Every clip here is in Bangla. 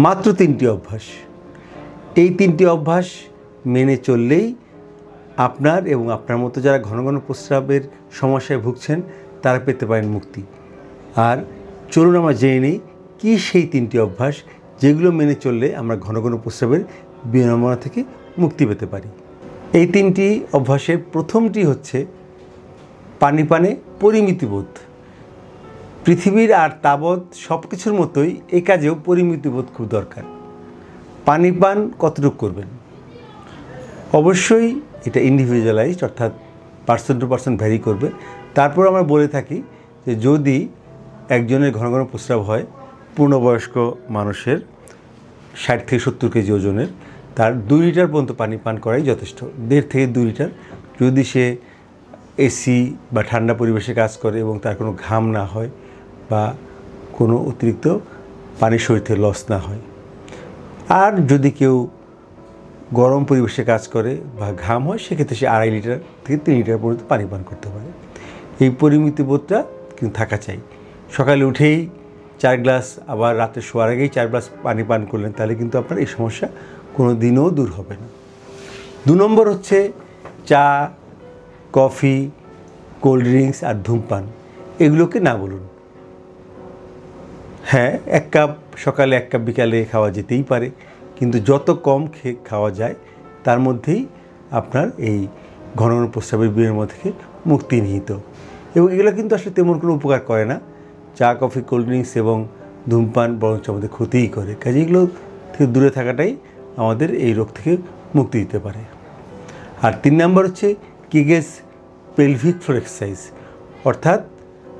মাত্র 3টি অভ্যাস। এই 3টি অভ্যাস মেনে চললেই আপনার এবং আপনার মতো যারা ঘন ঘন প্রস্রাবের সমস্যায় ভুগছেন তারা পেতে পারেন মুক্তি। আর চলুন আমরা জেনে নিই কী সেই 3টি অভ্যাস যেগুলো মেনে চললে আমরা ঘন ঘন প্রস্রাবের বিড়ম্বনা থেকে মুক্তি পেতে পারি। এই 3টি অভ্যাসের প্রথমটি হচ্ছে পানি পানে পরিমিতিবোধ। পৃথিবীর আর তাবৎ সব কিছুর মতোই এ কাজেও পরিমিতিবোধ খুব দরকার। পানি পান কতটুকু করবেন? অবশ্যই এটা ইন্ডিভিজুয়ালাইজড, অর্থাৎ পার্সন টু পার্সন ভ্যারি করবে। তারপর আমরা বলে থাকি যে যদি একজনের ঘন ঘন প্রস্রাব হয়, পূর্ণবয়স্ক মানুষের 60 থেকে 70 কেজি ওজনের, তার 2 লিটার পর্যন্ত পানি পান করাই যথেষ্ট। 1.5 থেকে 2 লিটার। যদি সে এসি বা ঠান্ডা পরিবেশে কাজ করে এবং তার কোনো ঘাম না হয় বা কোনো অতিরিক্ত পানি শরীর থেকে লস না হয়। আর যদি কেউ গরম পরিবেশে কাজ করে বা ঘাম হয়, সেক্ষেত্রে সে 2.5 লিটার থেকে 3 লিটার পর্যন্ত পানি পান করতে পারে। এই পরিমিতিবোধটা কিন্তু থাকা চাই। সকালে উঠেই 4 গ্লাস, আবার রাতে শোয়ার আগেই 4 গ্লাস পানি পান করলেন, তাহলে কিন্তু আপনার এই সমস্যা কোনো দিনও দূর হবে না। 2 নম্বর হচ্ছে চা, কফি, কোল্ড ড্রিঙ্কস আর ধূমপান, এগুলোকে না বলুন। হ্যাঁ, 1 কাপ সকালে, 1 কাপ বিকালে খাওয়া যেতেই পারে, কিন্তু যত কম খাওয়া যায় তার মধ্যেই আপনার এই ঘন ঘন প্রস্রাবের বিড়ম্বনা থেকে মুক্তি নিহিত। এবং এগুলো কিন্তু আসলে তেমন কোনো উপকার করে না। চা, কফি, কোল্ড ড্রিঙ্কস এবং ধূমপান বরঞ্চ আমাদের ক্ষতিই করে। কাজে এগুলো থেকে দূরে থাকাটাই আমাদের এই রোগ থেকে মুক্তি দিতে পারে। আর 3 নম্বর হচ্ছে কিগেস পেলভিক ফ্লোর এক্সারসাইজ, অর্থাৎ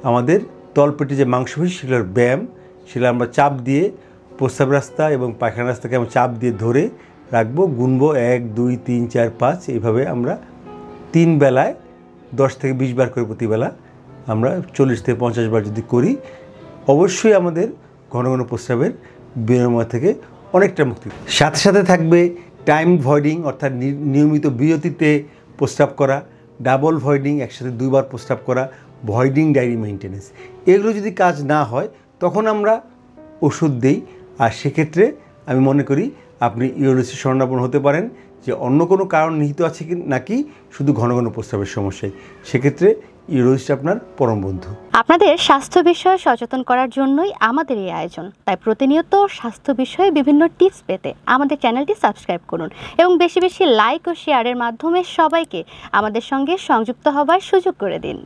আমাদের তলপেটে যে মাংসপেশি সেগুলোর ব্যায়াম, সেগুলো আমরা চাপ দিয়ে প্রস্রাব রাস্তা এবং পায়খানা রাস্তাকে আমরা চাপ দিয়ে ধরে রাখবো, গুনবো 1, 2, 3, 4, 5, এইভাবে আমরা 3 বেলায় 10 থেকে 20 বার করে প্রতিবেলা আমরা 40 থেকে 50 বার যদি করি, অবশ্যই আমাদের ঘন ঘন প্রস্রাবের বিড়ম্বনা থেকে অনেকটা মুক্তি। সাথে সাথে থাকবে টাইম ভয়েডিং, অর্থাৎ নিয়মিত বিরতিতে প্রস্রাব করা, ডাবল ভয়েডিং, একসাথে 2 বার প্রস্রাব করা, ভয়েডিং ডায়েরি মেনটেন্যান্স। এগুলো যদি কাজ না হয় তখন আমরা ওষুধ দিই। আর সেক্ষেত্রে আমি মনে করি আপনি ইউরোলজিস্টের শরণাপন্ন হতে পারেন যে অন্য কোনো কারণ নিহিত আছে কি নাকি শুধু ঘন ঘন প্রস্রাবের সমস্যায়। সেক্ষেত্রে ইউরোলজিস্ট আপনার পরম বন্ধু। আপনাদের স্বাস্থ্য বিষয়ে সচেতন করার জন্যই আমাদের এই আয়োজন। তাই প্রতিনিয়ত স্বাস্থ্য বিষয়ে বিভিন্ন টিপস পেতে আমাদের চ্যানেলটি সাবস্ক্রাইব করুন এবং বেশি বেশি লাইক ও শেয়ারের মাধ্যমে সবাইকে আমাদের সঙ্গে সংযুক্ত হবার সুযোগ করে দিন।